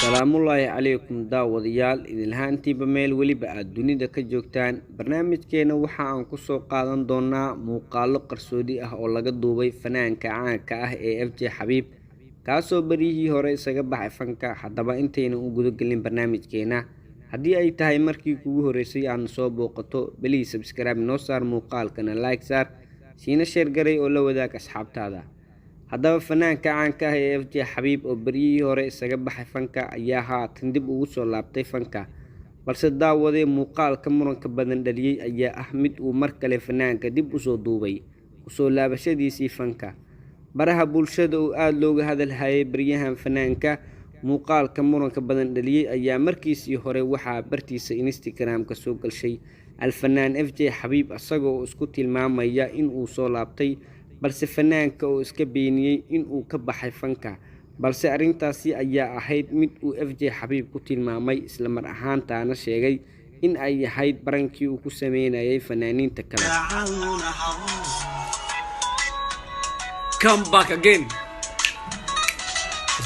salaamullaahi calaykum daawadayaal idinlahaantiiba meel weliba aad dunida ka joogtaan. barnaamijkeena waxa aan kusoo qaadan doonaa muuqaalo qarsoodi ah oo laga duubay fanaanka caanka ah ee FJ Xabiib, kaasoo baryihii hore isaga baxay fanka. haddaba intayna u gudagelin barnaamijkeena, haddii ay tahay markii kugu horeysay aan soo booqato, beliis subscribe noo saar, muuqaalkana like saar, siina sheer garay oo la wadaag asxaabtaada. haddaba fanaanka caanka ah ee FJ Xabiib oo baryihii hore isaga baxay fanka ayaa haatan dib ugu soo laabtay fanka, balse daawadee muuqaalka muranka badan dhaliyay ayaa ah mid uu mar kale fanaanka dib usoo duubay usoo laabashadiisii fanka. baraha bulshada oo aada looga hadalhayay baryahan fanaanka muuqaalka muranka badan dhaliyay ayaa markiisii hore waxaa bartiisa Instagram-ka soo galshay alfanaan FJ Xabiib asagoo isku tilmaamaya in uu soo laabtay, balse fanaanka oo iska beeniyay in uu ka baxay fanka. balse arrintaasi ayaa ahayd mid uu FJ Xabiib ku tilmaamay, isla mar ahaantaana sheegay in ay ahayd barankii uu ku sameynayay fanaaniinta kale. Come back again.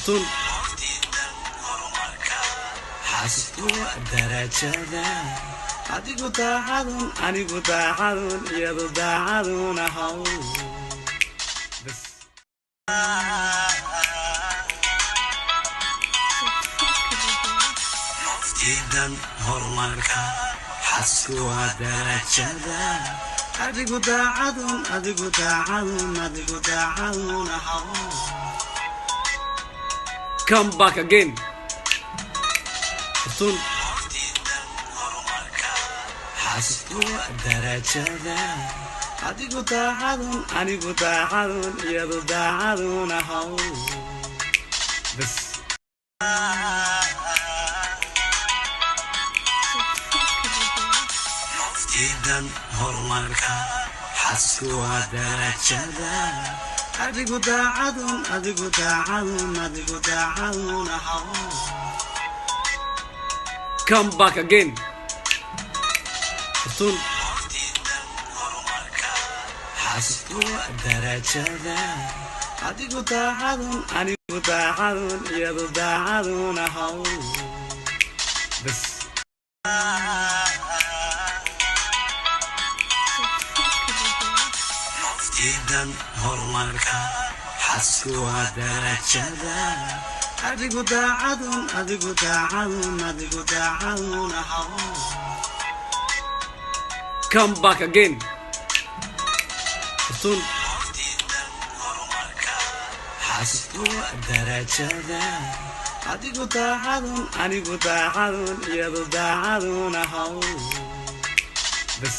Soon. adigu daacadun iyadu daacadun ahaw naftiidan horumarka xasku waa darajada adigu daacadun ahaw. Come back again. Soon. darajada adigu daacadun iyadu daacadun ahaw bas naftiidan horumarka xasku waa darajada adigu daacadun ahaw. Come back again. Soon. darajada adigu daacadun iyadu daacadun ahaw bas naftiidan horumarka xasku waa darajada adigu daacadun ahaw. Come back again. Soon. darajada adigu daacadun iyadu daacadun ahaw bas